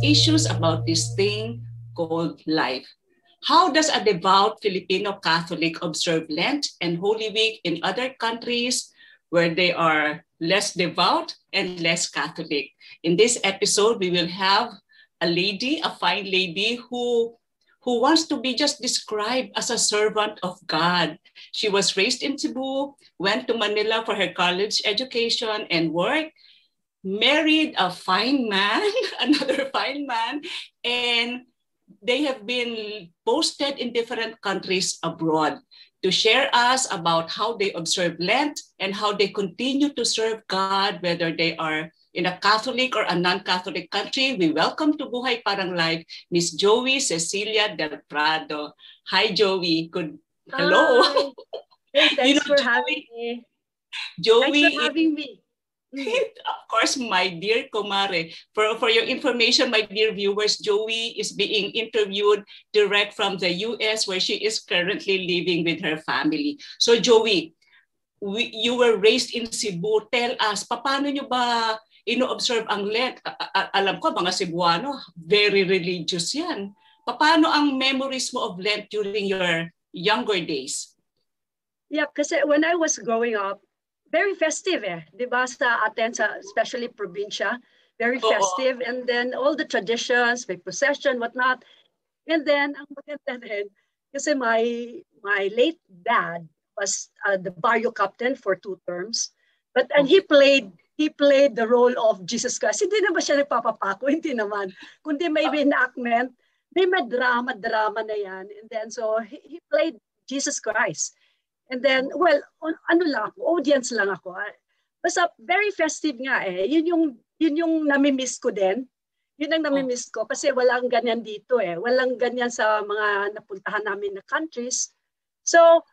issues about this thing called life. How does a devout Filipino Catholic observe Lent and Holy Week in other countries where they are less devout and less Catholic? In this episode, we will have a lady, a fine lady who wants to be just described as a servant of God. She was raised in Cebu, went to Manila for her college education and work, married a fine man, another fine man, and they have been posted in different countries abroad to share us about how they observe Lent and how they continue to serve God, whether they are in a Catholic or a non-Catholic country. We welcome to Buhay Parang Life, Miss Joey Cecilia del Prado. Hi, Joey. Hello. Hi. Hey, thanks for having me. Joey, thanks for having me. Of course, my dear Kumare. For your information, my dear viewers, Joey is being interviewed direct from the US, where she is currently living with her family. So, Joey, you were raised in Cebu. Tell us, paano nyo ba ino-observe ang Lent? Alam ko, mga Cebuano, very religious yan. Paano ang memories mo of Lent during your younger days? Yeah, kasi when I was growing up, very festive diba sa atin, especially probinsya, very festive. And then all the traditions, like procession, whatnot. And then, ang maganda din, kasi my late dad was the barrio captain for 2 terms. And he played the role of Jesus Christ. Hindi naman siya nagpapapako, hindi naman. Kundi may reenactment, may drama na yan. And then, so he played Jesus Christ. And then, well, ano lang ako, audience lang ako. Basta very festive nga Yun yung nami-miss ko din. Yun ang nami-miss ko kasi walang ganyan dito Walang ganyan sa mga napuntahan namin na countries. So,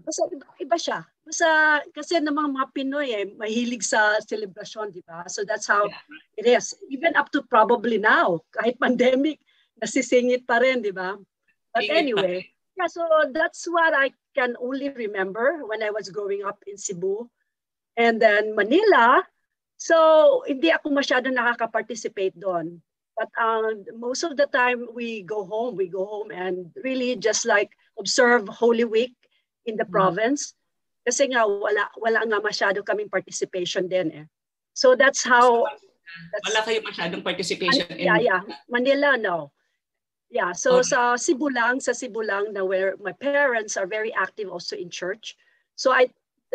basta iba siya. Basta kasi namang mga Pinoy mahilig sa celebration, di ba? So that's how it is. Even up to probably now, kahit pandemic, nasisingit pa rin, di ba? But anyway, yeah, so that's what I can only remember when I was growing up in Cebu. And then Manila, so hindi ako masyado nakaka-participate doon. But most of the time we go home and really just like observe Holy Week in the province. Kasi nga wala nga masyado kaming participation din So that's how wala kayo masyadong participation Yeah, Manila no. Yeah, so sa Cebu lang na where my parents are very active also in church. So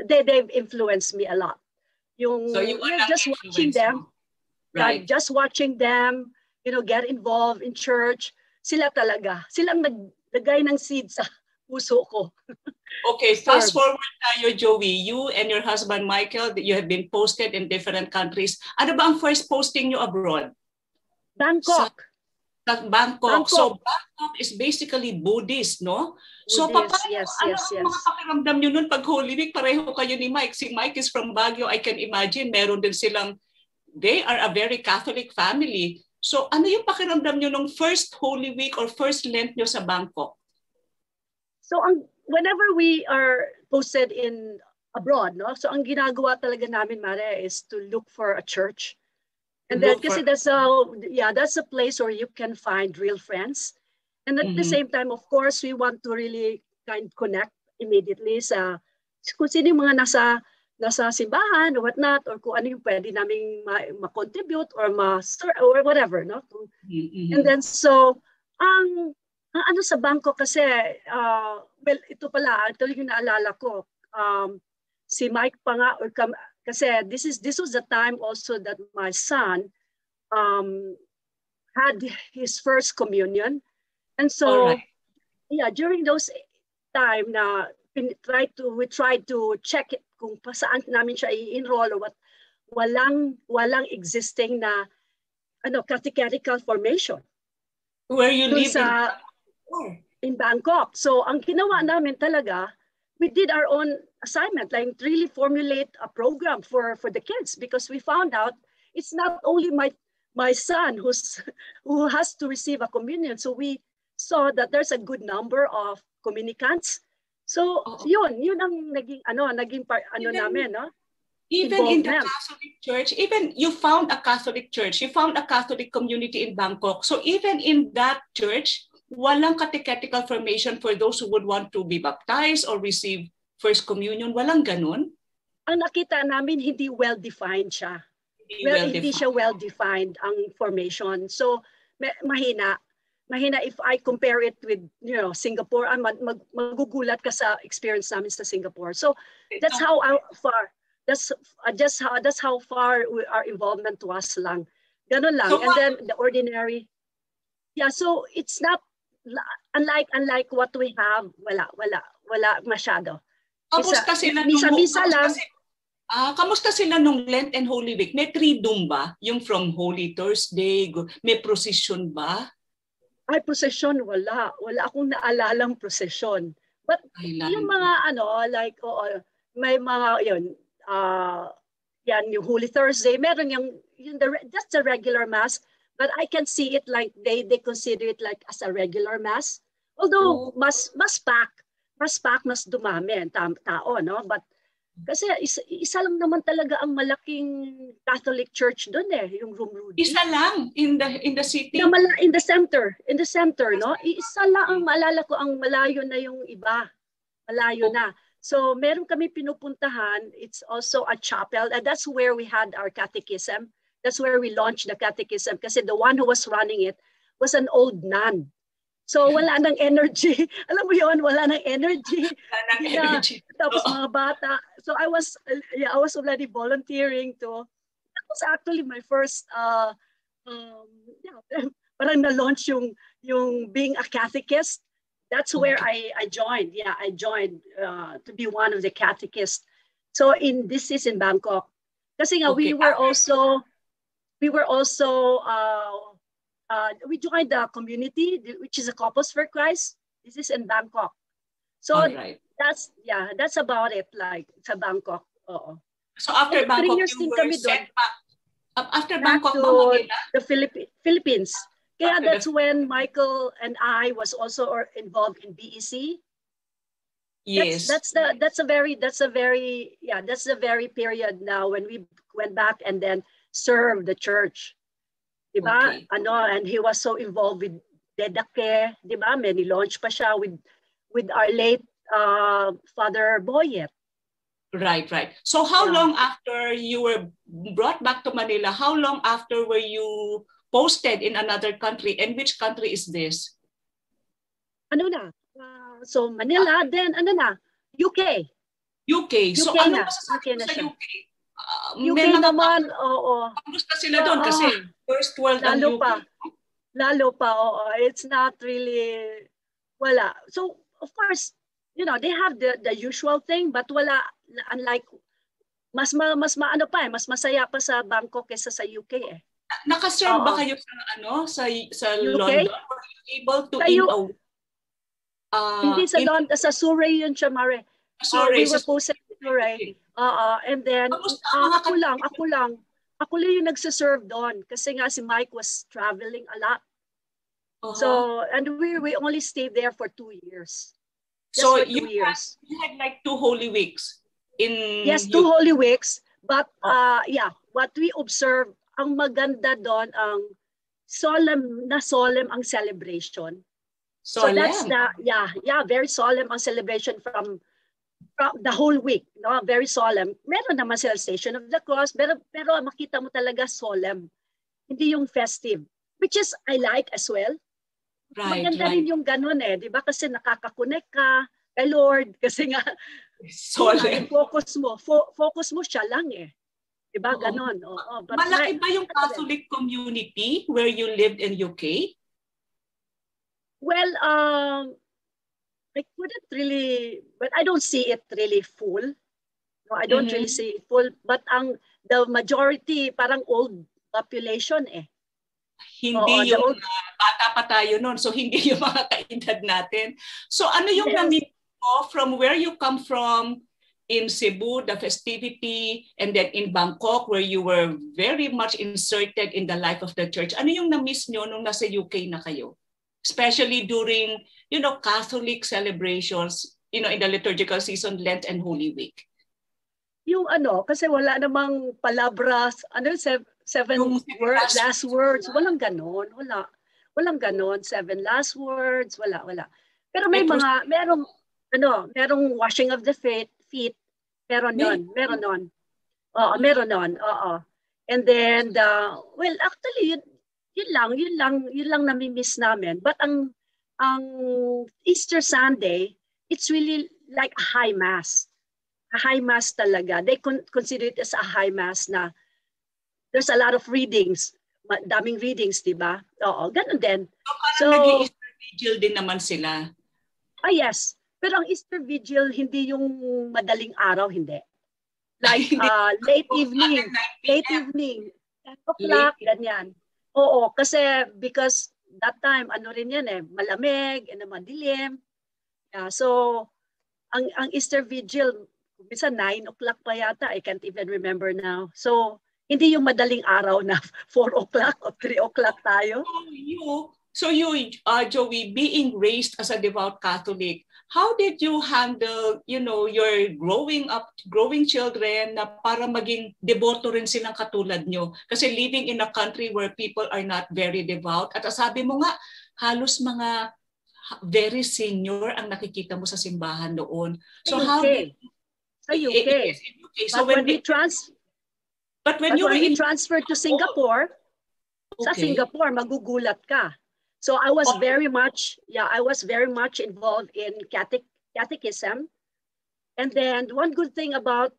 they've influenced me a lot. So just watching them. Right. Just watching them, get involved in church. Sila ang naglagay ng seed sa puso ko. Okay, fast forward tayo, Joey. You and your husband, Michael, you have been posted in different countries. Ano ba ang first posting nyo abroad? Bangkok. Bangkok. So Bangkok is basically Buddhist, no? So Buddhist, yes. mga pakiramdam nyo nun pag Holy Week? Pareho kayo ni Mike. Si Mike is from Baguio. I can imagine meron din silang, they are a very Catholic family. So ano yung pakiramdam nyo nung first Holy Week or first Lent nyo sa Bangkok? So whenever we are posted in abroad, no? So ang ginagawa talaga namin, Mare, is to look for a church. And then kasi that's a place where you can find real friends. And at the same time, of course, we want to really connect immediately sa kung sino yung mga nasa simbahan or whatnot, or kung ano yung pwede naming ma-contribute or or whatever, no? And then so ang ano sa Bangkok kasi, well, ito yung naalala ko. Si Mike pa nga, kasi this was the time also that my son had his first communion. And so, during those time na we tried to check it kung saan namin siya i-enroll or what, walang existing na catechetical formation. Where you live in Bangkok. So ang ginawa namin talaga, we did our own assignment, like really formulate a program for the kids, because we found out it's not only my son who has to receive a communion. So we saw that there's a good number of communicants. So yun ang naging namin, no? Even in the Catholic Church, even you found a Catholic church, you found a Catholic community in Bangkok. So even in that church, walang catechetical formation for those who would want to be baptized or receive First Communion. Walang ganun. Ang nakita namin, hindi well-defined siya. Hindi siya well-defined ang formation. So mahina if I compare it with Singapore. Magugulat ka sa experience namin sa Singapore. So that's how far. That's how far our involvement was lang. Ganon lang. So, and then the ordinary. Yeah, so it's not unlike what we have. Wala masyado. Kamusta sila misa lang. Kamusta sila nung Lent and Holy Week? May triduum ba? Yung from Holy Thursday, may procession ba? Ay, procession, wala. Wala akong naalalang procession. But yung mga may mga yan yung Holy Thursday, meron that's a regular mass, but I can see it like they consider it like as a regular mass. Although mas dumami ang tao, no? But kasi isa lang naman talaga ang malaking Catholic Church doon yung Room Rudy. Isa lang in the city. In the center, no? Isa lang ang maalala ko, ang malayo na yung iba. Malayo na. So meron kami pinupuntahan. It's also a chapel, and that's where we had our catechism. That's where we launched the catechism kasi the one who was running it was an old nun. So wala nang energy. Alam mo yun, wala nang energy. Energy. Tapos mga bata. So I was already volunteering to. That was actually my first parang na-launch yung being a catechist. That's where I joined. Yeah, I joined to be one of the catechists. So this is in Bangkok. Kasi nga we joined the community, which is a Couples for Christ. This is in Bangkok. So that's about it. Like sa Bangkok. So after Bangkok, 3 years you were sent back. After Bangkok, to the Philippines. Kaya that's when Michael and I was also involved in BEC. Yes. That's the very period now when we went back and then served the church. Diba? Okay. And he was so involved with Dedake, diba? Many launch pa siya with our late Father Boyet. Right. So how long after you were brought back to Manila, how long after were you posted in another country? And which country is this? So Manila, then UK. So ano masasabi mo sa UK? UK naman, oo. Kamusta sila doon? Kasi first world ang UK. Lalo pa, oo. It's not really, wala. So, of course, they have the usual thing, but wala, unlike, mas masaya pa sa Bangkok kaysa sa UK eh. Nakaserve ba kayo sa London? Were you able to hindi sa London, sa Surrey yun siya, Mare. Sorry, we were posted in Surrey. And then, ako lang yung nagsaserve doon kasi nga si Mike was traveling a lot. So, and we only stayed there for 2 years. So you had like 2 Holy Weeks in. Yes, 2 Holy Weeks. But what we observed, ang maganda doon, ang solemn ang celebration. So that's very solemn ang celebration from the whole week, no? Very solemn. Meron naman sila Station of the Cross, pero makita mo talaga solemn. Hindi yung festive, which is I like as well. Maganda rin yung ganun eh, di ba? Kasi nakakakonek ka kay Lord, kasi nga solemn. Focus mo siya lang eh. Di ba? Ganon. Malaki ba yung Catholic community where you lived in UK? Well, I couldn't really, but I don't see it really full. No, I don't really see it full. But the majority, parang old population eh. Hindi yung bata pa tayo noon. So hindi yung mga kaedad natin. So ano yung namit mo from where you come from in Cebu, the festivity, and then in Bangkok where you were very much inserted in the life of the church? Ano yung na-miss nyo nung nasa UK na kayo? Especially during, Catholic celebrations, in the liturgical season, Lent and Holy Week. yung ano, kasi wala namang palabras, ano, seven words, last words, walang ganon, walang ganon, 7 last words, wala. Pero may mga, merong washing of the feet, meron nun. Oo, meron nun, oo. And then, well, actually, yun lang nami-miss namin. But ang Easter Sunday, it's really like a high mass. A high mass talaga. They consider it as a high mass na there's a lot of readings. Daming readings, di ba? Oo, ganun din. So, parang nag-i-Easter Vigil din naman sila. Yes. Pero ang Easter Vigil, hindi yung madaling araw, hindi. Like late evening, 10 o'clock, ganyan. Oo, kasi because that time, ano rin yan eh, malamig, madilim. Yeah, so, ang Easter Vigil, minsan 9 o'clock pa yata, I can't even remember now. So, hindi yung madaling araw na 4 o'clock or 3 o'clock tayo. So you, Joey, being raised as a devout Catholic, how did you handle, your growing children na para maging deboto rin silang katulad nyo? Kasi living in a country where people are not very devout, at sabi mo nga, halos mga very senior ang nakikita mo sa simbahan noon. So how did... Sa UK. So when we transferred to Singapore, sa Singapore, magugulat ka. So I was very much involved in catechism. And then one good thing about,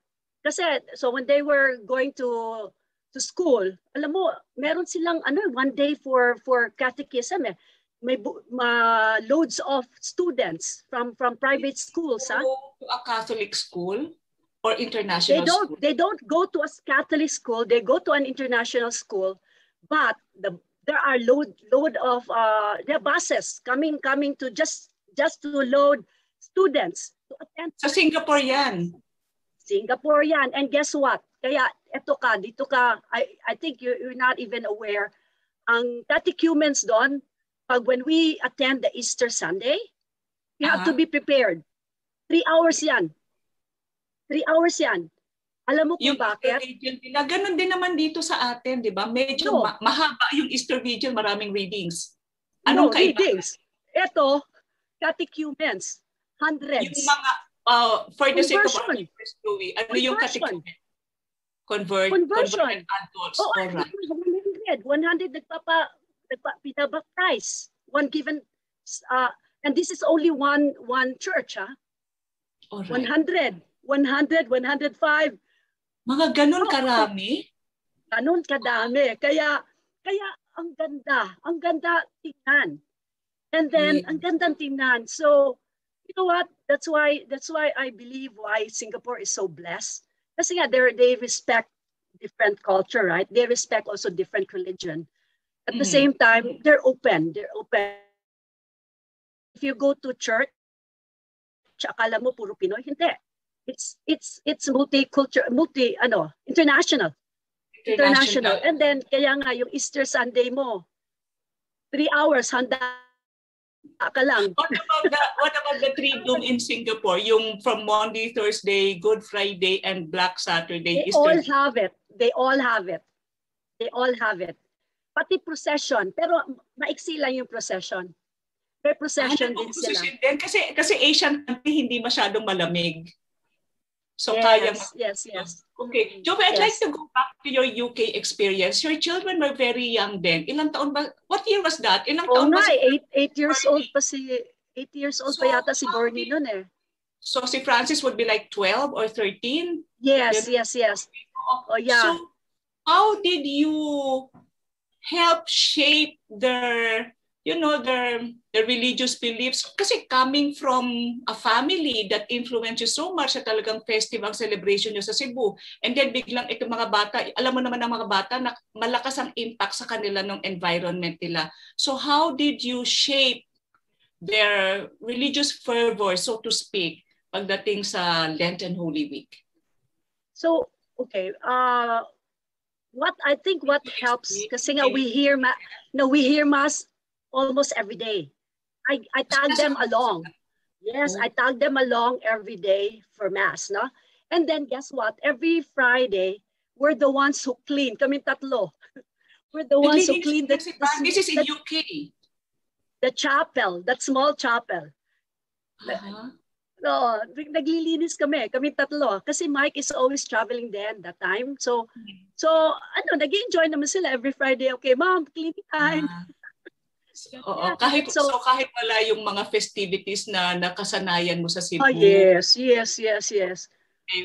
so when they were going to school, alam mo, meron silang one day for catechism eh. May loads of students from private schools. To a Catholic school or international school? They don't go to a Catholic school. They go to an international school. But there are load of buses coming to just to load students to attend. Sa Singapore yan. And guess what? Kaya dito ka, I think you're not even aware. Ang catechumens doon, when we attend the Easter Sunday, you have to be prepared. 3 hours yan. 3 hours yan. Alam mo kung bakit? Ganon din naman dito sa atin, di ba? Medyo mahaba yung Easter Vigil, maraming readings. Anong readings? Ito, catechumens, hundreds. Yung mga, for the sake of our viewers, Joey, ano yung catechumens? Conversion adults. Oh, 100 nagpapabaptize. One given, and this is only one church, ha? Right. 100, 105. Mga ganun karami? Ganun kadami. Kaya ang ganda tingnan. And then ang gandang tingnan. So, you know what? That's why I believe why Singapore is so blessed. Kasi nga they respect different culture, right? They respect also different religion. At the same time, they're open. If you go to church, akala mo puro Pinoy, hindi. It's multicultural, international. And then kaya nga yung Easter Sunday mo, 3 hours handa ka lang. What about the Triduum in Singapore? Yung from Monday, Thursday, Good Friday, and Black Saturday. They all have it. Pati procession, pero maiksi lang yung procession. May procession din sila. Kasi Asian country hindi masyadong malamig. So yes. Okay. Joey, I'd like to go back to your UK experience. Your children were very young then. Ilang taon ba? What year was that? Ilang taon ba? 8 years old pa pa yata si Bernie noon eh. So si Francis would be like 12 or 13? Yes. Oh yeah. So how did you help shape their religious beliefs? Kasi coming from a family that influenced you so much sa talagang festival celebration nyo sa Cebu, and then biglang itong mga bata, alam mo naman ang mga bata na malakas ang impact sa kanila ng environment nila. So how did you shape their religious fervor, so to speak, pagdating sa Lent and Holy Week? So, okay, what helps, kasi nga we hear mass almost every day. I tag them along. Yes, I tag them along every day for mass, no? And then guess what? Every Friday, we're the ones who clean. Kaming tatlo. We're the ones who clean this is in UK. The chapel, that small chapel. No, naglilinis kaming tatlo. Kasi Mike is always traveling then that time. So nag-enjoy naman sila every Friday. Okay, mom, cleaning time. Oo, kahit wala yung mga festivities na nakasanayan mo sa Cebu. Oh, yes.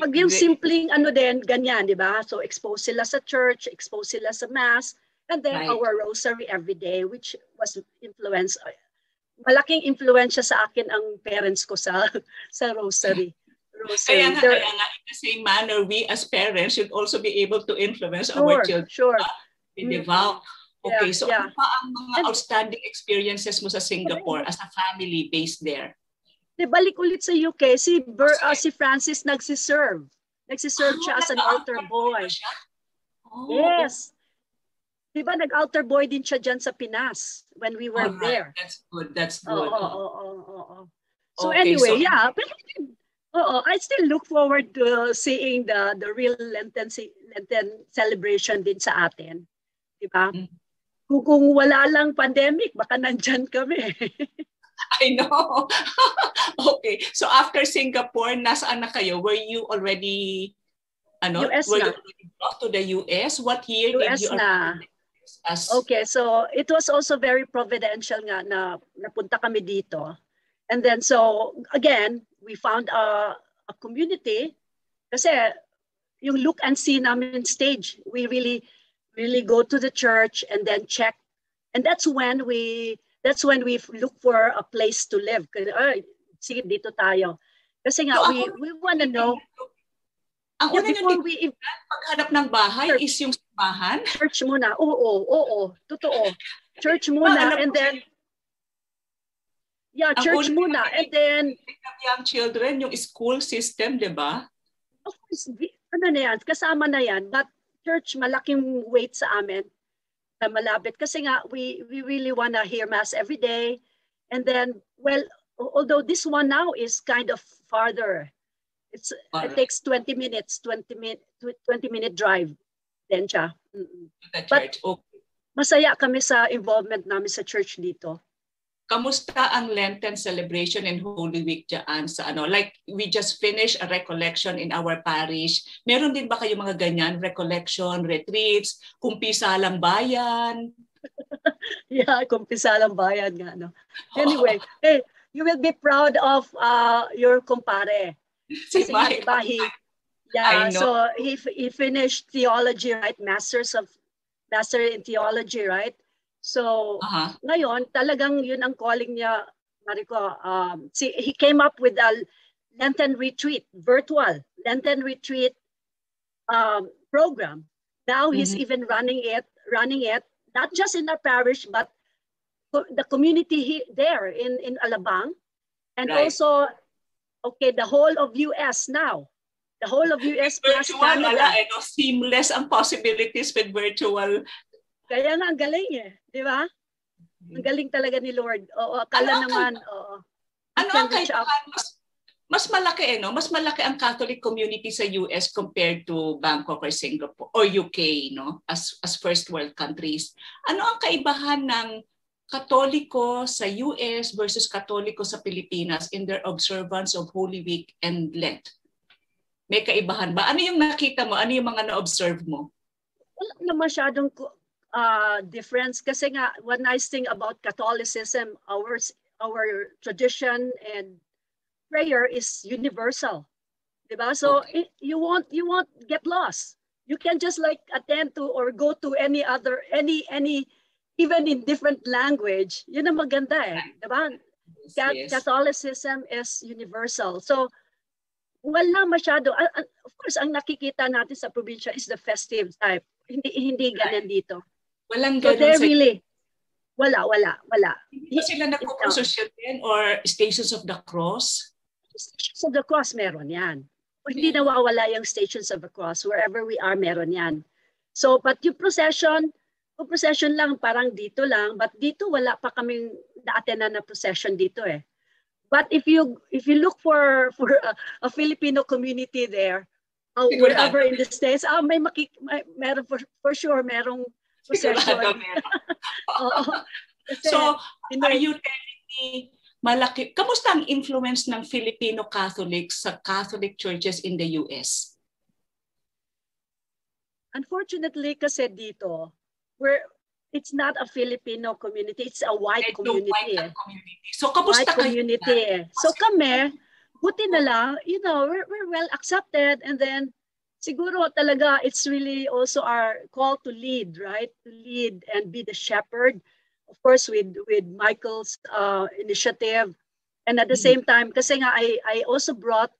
Pag yung simpleng ganyan, di ba? So expose sila sa church, expose sila sa mass, and then our rosary every day, which was influence. Malaking influensya sa akin ang parents ko sa rosary. Kaya nga, in the same manner, we as parents should also be able to influence our children. Sure. Be devout. Okay, so ano pa ang mga outstanding experiences mo sa Singapore as a family based there? Balik ulit sa UK, si Francis nagsiserve. Nagsiserve siya as an altar boy. Yes. Diba nag-altar boy din siya dyan sa Pinas when we were there. That's good. So anyway, I still look forward to seeing the real Lenten celebration din sa atin. Diba? Kung wala lang pandemic, baka nandyan kami. I know. Okay. So after Singapore, nasaan na kayo? Were you already US were na. you already brought to the US? What year US did you na. Okay, so it was also very providential nga na napunta kami dito. And then so again, we found a community kasi yung look and see namin stage. We really go to the church and then check. And that's when we look for a place to live. Sige, dito tayo. Kasi nga, we want to know. Ang una yung paghanap ng bahay is yung simbahan? Church muna. Oo. Totoo. Church muna and then church muna and then young children, yung school system, di ba? Of course, kasama na yan. But church, malaking weight sa amin na malapit. Kasi nga, we really want to hear Mass every day. And then, although this one now is kind of farther. It takes 20 minute drive din siya. But masaya kami sa involvement namin sa church dito. Kamusta ang Lenten celebration and Holy Week dyan sa like we just finished a recollection in our parish. Meron din ba kayo mga ganyan, recollection, retreats, kumpisalang bayan? Kumpisalang bayan nga. Anyway, hey, you will be proud of your kumpare. Si Mike. So he finished theology, right? Master in theology, right? So ngayon talagang yun ang calling niya, Mariko. He came up with a Lenten retreat, virtual Lenten retreat program. Now he's even running it not just in our parish but the community there in Alabang, and also the whole of US now. The whole of US plus Canada. Seamless ang possibilities with virtual. Kaya nga ang galing di ba? Ang galing talaga ni Lord. Akala naman, Ano ang kaibahan? Mas malaki, Mas malaki ang Catholic community sa US compared to Bangkok or Singapore or UK, as first world countries. Ano ang kaibahan ng Katoliko sa US versus Katoliko sa Pilipinas in their observance of Holy Week and Lent? May kaibahan ba? Ano yung nakita mo? Ano yung mga na-observe mo? Wala na masyadong difference kasi nga one nice thing about Catholicism, our tradition and prayer is universal. Diba? So you won't get lost. You can just attend to or go to any even in different language. Yun ang maganda diba? Yes. Catholicism is universal. So wala masyado. Of course, ang nakikita natin sa probinsya is the festive type. Hindi ganyan dito. Walang ganun so really, wala. Hindi sila nagpo-procession din or Stations of the Cross? Stations of the Cross meron yan. Hindi nawawala yung Stations of the Cross. Wherever we are, meron yan. So, but yung procession lang, parang dito lang. But dito, wala pa kaming na-attend na procession dito But if you look for a Filipino community there, wherever in the States, meron for sure, merong possession. Kasi, so, are you telling me, kamusta ang influence ng Filipino Catholics sa Catholic churches in the US? Unfortunately, kasi dito, it's not a Filipino community, it's a white community. So, kamusta white community. So kami, buti na lang, we're well accepted, and then siguro talaga it's really also our call to lead, right? To lead and be the shepherd, of course, with Michael's initiative, and at the same time, kasi nga I also brought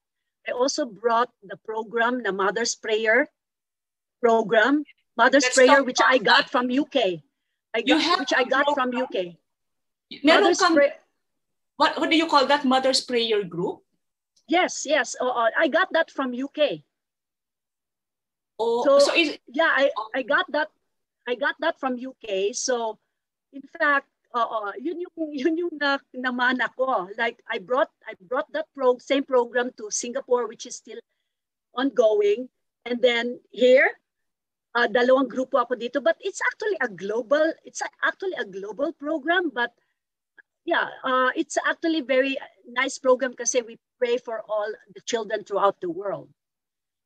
the program, the Mother's Prayer program, which I got from UK. Which I got from UK. What do you call that? Mother's Prayer group? Yes. I got that from UK. Oh, so I got that from UK. So, in fact, yun yung namana ko. Like I brought that same program to Singapore, which is still ongoing, and then here, dalawang grupo ako dito. But it's actually a global program. But yeah, it's actually very nice program kasi we pray for all the children throughout the world.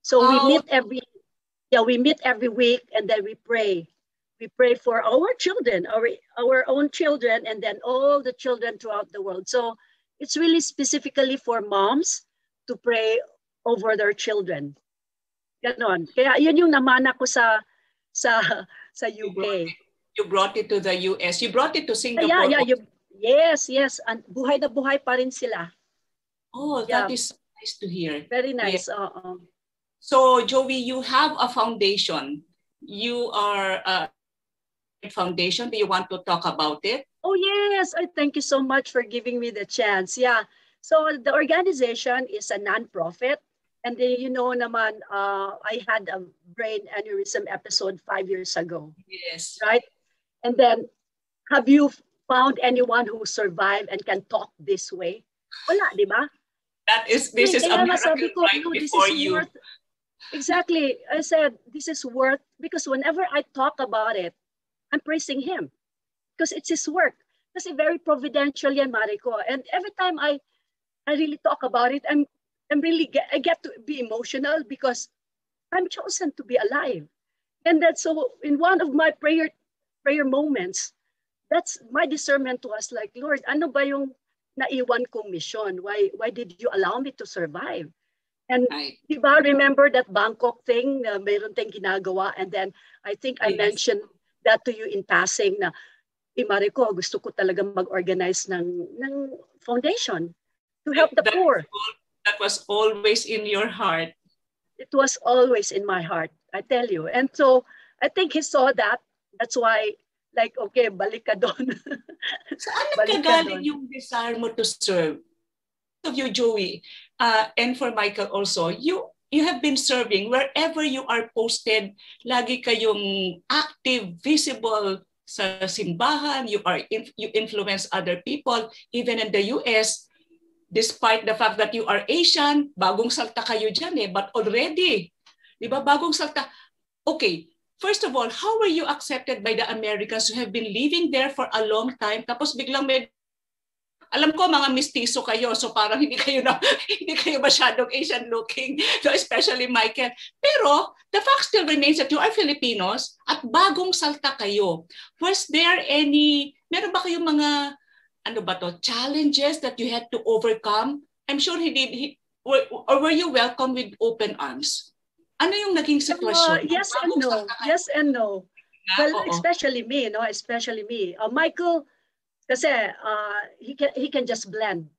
So we meet every week, and then we pray. We pray for our children, our own children, and then all the children throughout the world. So it's really specifically for moms to pray over their children. Ganon. Kaya yun yung namana ko sa UK. You brought it to the US. You brought it to Singapore. Yes. And buhay na buhay pa rin sila. Oh, that is nice to hear. Very nice. Yeah. So, Joey, you have a foundation. You are a foundation. Do you want to talk about it? Oh, yes. I thank you so much for giving me the chance. Yeah. So the organization is a non-profit. And then, naman, I had a brain aneurysm episode 5 years ago. Yes. Right? And then, have you found anyone who survived and can talk this way? Wala, di ba? This is a miracle right before you. Exactly. I said, this is worth, because whenever I talk about it, I'm praising him. Because it's his work. Kasi very providential yan, Mariko. And every time I really talk about it, I get to be emotional because I'm chosen to be alive. And that's so in one of my prayer moments, that's my discernment was like, Lord, ano ba yung naiwan kong mission? Why did you allow me to survive? And diba, remember that Bangkok thing na mayroon tayong ginagawa, and then I think I mentioned that to you in passing na, Mariko, gusto ko talaga mag-organize ng foundation to help the poor. That was always in your heart. It was always in my heart, I tell you. And so I think he saw that. That's why, like, okay, balik ka doon. Saan nagkagaling yung desire mo to serve? Of you, Joey, and for Michael also, you have been serving wherever you are posted. Lagi kayong active, visible sa simbahan. You influence other people, even in the US. Despite the fact that you are Asian, bagong salta kayo dyan but already, di ba, bagong salta. Okay, first of all, how were you accepted by the Americans who have been living there for a long time? Tapos biglang alam ko mga mistiso kayo, so parang hindi kayo masyadong Asian looking, so especially Michael. Pero the fact still remains that you are Filipinos at bagong salta kayo. Meron ba kayong mga challenges that you had to overcome? I'm sure were you welcomed with open arms? Ano yung naging sitwasyon? Yes and no. Well, especially me, Michael, kasi he can just blend.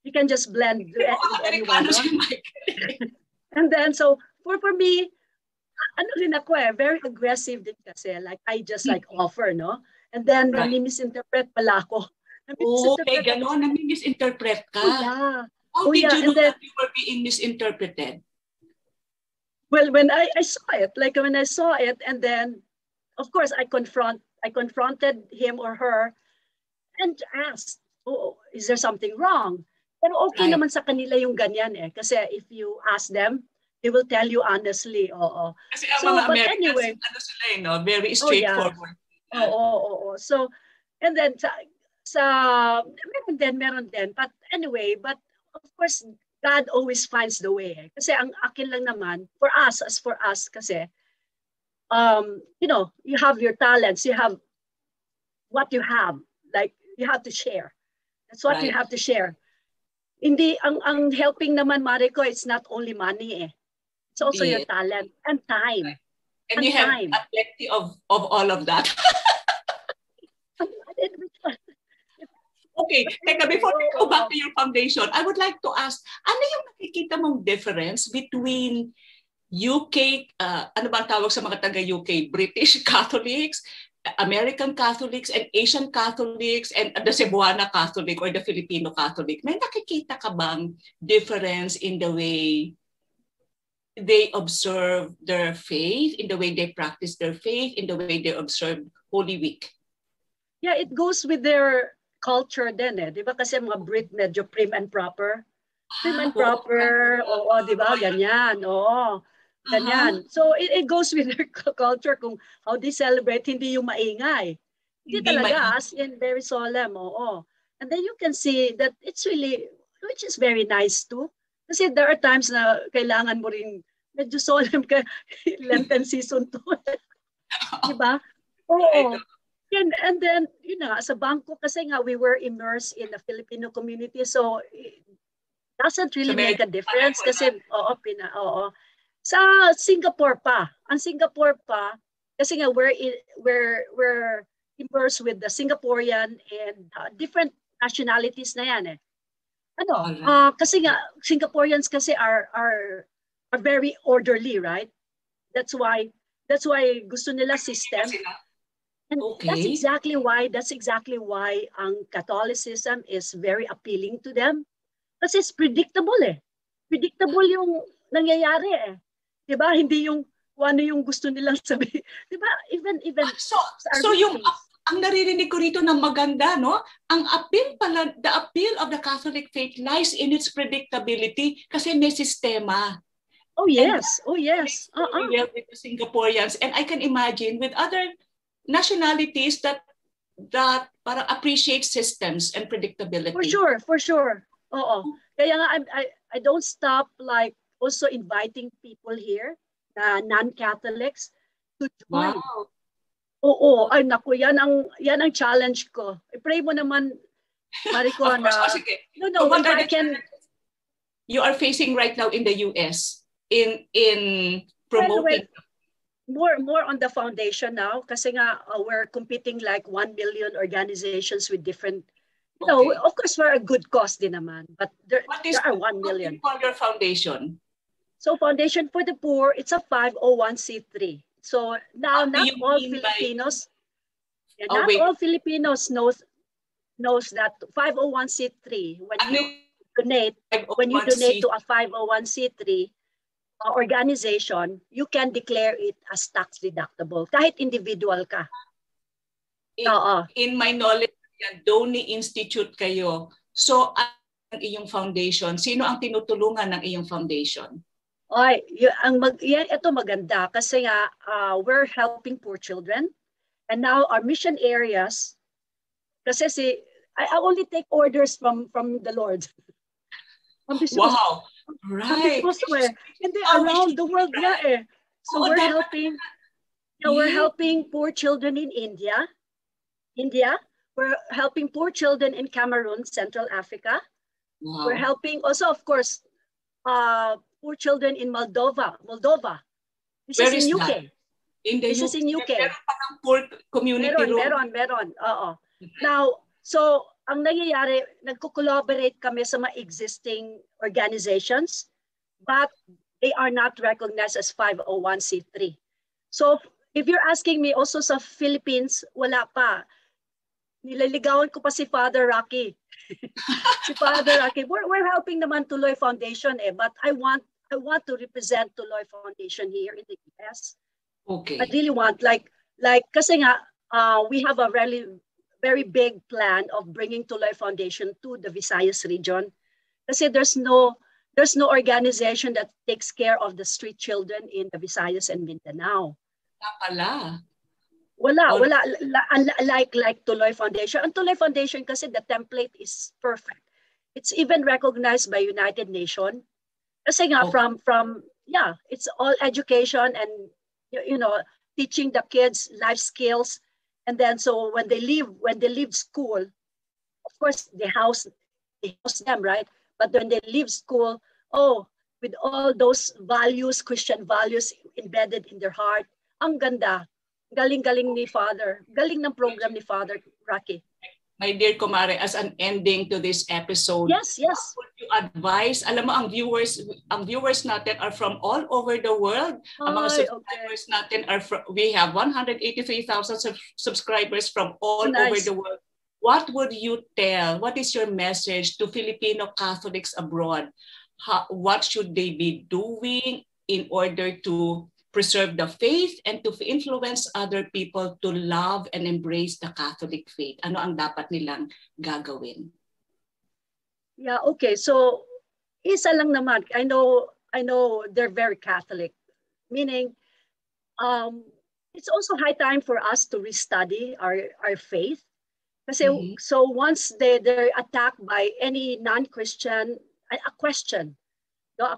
He can just blend with anyone. And then, so for me, very aggressive din kasi. Like, I just offer, no? And then, nami-misinterpret pala ako. Okay, gano'n. Nami-misinterpret ka. Yeah. How did you know that you were being misinterpreted? Well, when I saw it, and then, of course, I confronted him or her and asked, is there something wrong? Pero okay naman sa kanila yung ganyan kasi if you ask them, They will tell you honestly. Oo. Kasi ang So, mga but Americans, anyway, ano sila no? Very oh yeah. straightforward. Oo. So, and then sa meron din. But anyway, but of course, God always finds the way. Kasi ang akin lang naman, for us kasi, you have your talents, you have what you have, like you have to share. That's what you Right. have to share. Hindi, ang helping naman, Mariko, it's not only money eh. It's also your talent and time. Right. And you have a plenty of all of that. Okay, teka, before we go back to your foundation, I would like to ask, ano yung nakikita mong difference between UK, ano ba ang tawag sa mga taga-UK? British Catholics, American Catholics, and Asian Catholics, and the Cebuana Catholic or the Filipino Catholic? May nakikita ka bang difference in the way they observe their faith, in the way they practice their faith, in the way they observe Holy Week? Yeah, it goes with their culture din eh. Di ba kasi mga Brit medyo prim and proper? Prim and proper, oo, di ba? Ganyan, oo. Ganyan. So it goes with their culture kung how they celebrate, hindi yung maingay. Hindi talaga, as in very solemn, oo. And then you can see that it's really, which is very nice too. Kasi there are times na kailangan mo rin medyo solemn ka, Lenten season 2. Di ba? Oo. And then, sa bangko kasi nga, we were immersed in the Filipino community. So, it doesn't really make a difference kasi, oo. Sa Singapore pa. Ang Singapore pa, kasi nga, we're immersed with the Singaporean and different nationalities na yan eh. Kasi nga, Singaporeans kasi are very orderly, right? That's why gusto nila system. And that's exactly why ang Catholicism is very appealing to them. Kasi it's predictable eh. Predictable yung nangyayari eh. Diba? Hindi yung kung ano yung gusto nilang sabihin. Diba? Even so yung ang naririnig ko rito na maganda, no? Ang appeal pala, the appeal of the Catholic faith lies in its predictability kasi may sistema. Oh yes. With the Singaporeans, and I can imagine with other nationalities that parang appreciate systems and predictability. For sure. Oo. Kaya nga I don't stop like also inviting people here, non-Catholics, to join. Wow. Oo. Ay naku, yan ang challenge ko. I-pray mo naman, Mariko, na no, if I can. You are facing right now in the US in promoting. More on the foundation now kasi nga we're competing like 1 million organizations with different, of course for a good cause din naman, but there are 1 million. What do you call your foundation? So Foundation for the Poor, it's a 501c3. So now not all Filipinos knows that 501c3 when you donate to a 501c3 organization, you can declare it as tax deductible kahit individual ka. In my knowledge, Donny Institute kayo. So, ang iyong foundation, sino ang tinutulungan ng iyong foundation? Ito maganda kasi nga we're helping poor children, and now our mission areas kasi I only take orders from the Lord. Wow. Right. And then around the world na eh. So we're helping poor children in India. We're helping poor children in Cameroon, Central Africa. Wow. We're helping also, of course, poor children in Moldova. This is in UK. This is in UK. Poor community meron. Oo. Now, so ang nangyayari, nagko-collaborate kami sa mga existing organizations, but they are not recognized as 501c3. So if you're asking me also sa Philippines, wala pa. Nililigawan ko pa si Father Rocky. Si Father Rocky. We're helping naman Tuloy Foundation but I want to represent Tuloy Foundation here in the US. Okay. I really want like kasi nga we have a very big plan of bringing Tuloy Foundation to the Visayas region. Kasi there's no There's no organization that takes care of the street children in the Visayas and Mindanao. Pala. Wala. Like Lloyd Foundation. Ang Lloyd Foundation kasi the template is perfect. It's even recognized by United Nations. Kasi nga from it's all education and teaching the kids life skills, and then so when they leave school, of course they house them, right? But when they leave school, with all those values, Christian values embedded in their heart, ang ganda. Galing-galing ni Father. Galing ng program ni Father Rocky. My dear Kumare, as an ending to this episode, yes. What would you advise? Alam mo, ang viewers natin are from all over the world. Ang mga subscribers natin we have 183,000 subscribers from all over the world. What would you tell? What is your message to Filipino Catholics abroad? What should they be doing in order to preserve the faith and to influence other people to love and embrace the Catholic faith? Ano ang dapat nilang gagawin? Yeah, okay. So, isa lang naman. I know they're very Catholic. Meaning, it's also high time for us to restudy our faith. Kasi, so once they're attacked by any non-Christian, a question, they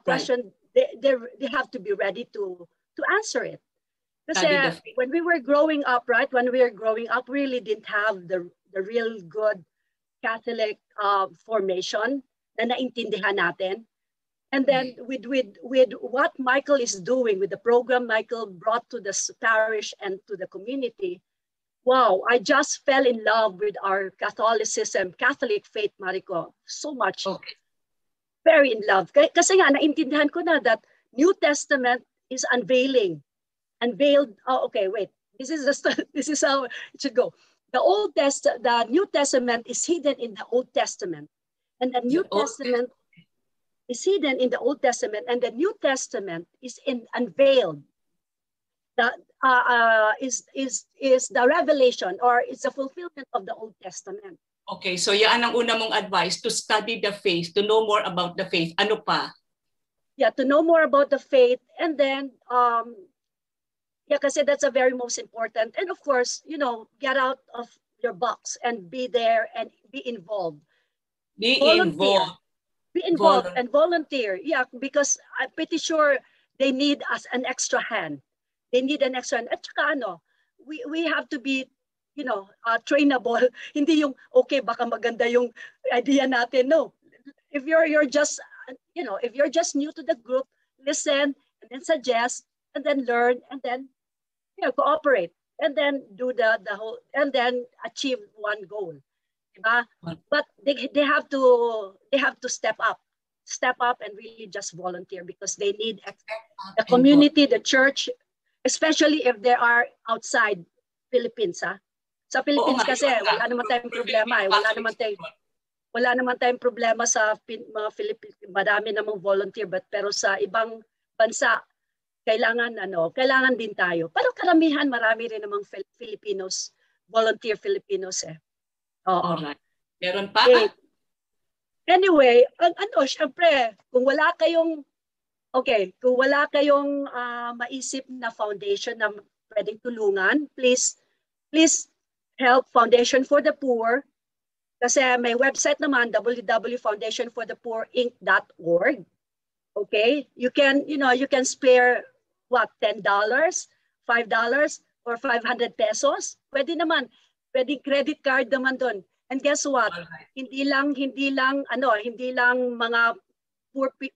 have to be ready to answer it. Kasi when we were growing up, we really didn't have the real good Catholic formation na naintindihan natin. And then with what Michael is doing, with the program Michael brought to the parish and to the community, wow, I just fell in love with our Catholicism, Catholic faith, Marico, so much. Okay. Very in love. Kasi nga, naintindihan ko na that New Testament is unveiled. This is how it should go. The New Testament is hidden in the Old Testament, and the New Testament is hidden in the Old Testament, and the New Testament is unveiled. That is the revelation, or it's the fulfillment of the Old Testament. Okay, so yan ang una mong advice, to study the faith, to know more about the faith. Ano pa? Yeah, to know more about the faith, and then kasi that's a very most important. And of course, get out of your box and be there and be involved. Be involved and volunteer. Yeah, because I'm pretty sure they need us an extra hand. They need an extra hand. At saka we have to be, trainable. Hindi yung, okay, baka maganda yung idea natin. No. If you're just, if you're just new to the group, listen and then suggest and then learn and then cooperate and then do the whole, and then achieve one goal. Diba? But they have to step up and really just volunteer, because they need the community, the church, especially if they are outside Philippines. Sa Philippines kasi wala naman tayong problema. Wala naman tayong problema sa mga Philippines. Marami namang volunteer, pero sa ibang bansa kailangan din tayo. Pero karamihan, marami rin namang Filipinos, volunteer Filipinos . Alright. Meron pa? Okay. Anyway, syempre, kung wala kayong maisip na foundation na pwedeng tulungan, please help Foundation for the Poor. Kasi may website naman, www.foundationforthepoorinc.org. Okay? You can spare $10, $5, or 500 pesos. Pwede naman. Pwede credit card naman doon. And guess what? Right. Hindi lang mga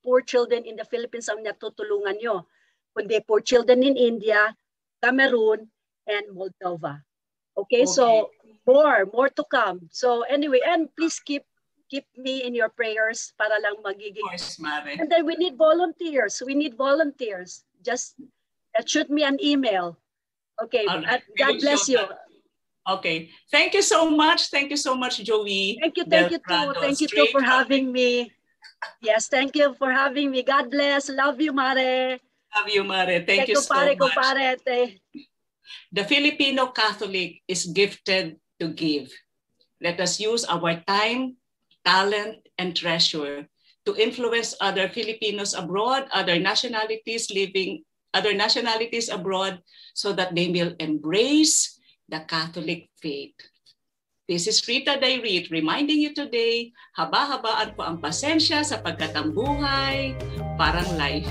poor children in the Philippines ang natutulungan nyo, kundi poor children in India, Cameroon, and Moldova. Okay, so more to come. So anyway, and please keep me in your prayers para lang magiging. Of course, Mare. And then we need volunteers. Just shoot me an email. Okay, right. God bless you. Okay, thank you so much. Thank you so much, Joey. Thank you too for having me. Yes, thank you for having me. God bless. Love you, Mare. Love you, Mare. Thank you so much. The Filipino Catholic is gifted to give. Let us use our time, talent, and treasure to influence other Filipinos abroad, other nationalities abroad, so that they will embrace the Catholic faith. This is Rita Dairit reminding you today, haba-habaan po ang pasensya sapagkat ang buhay parang life.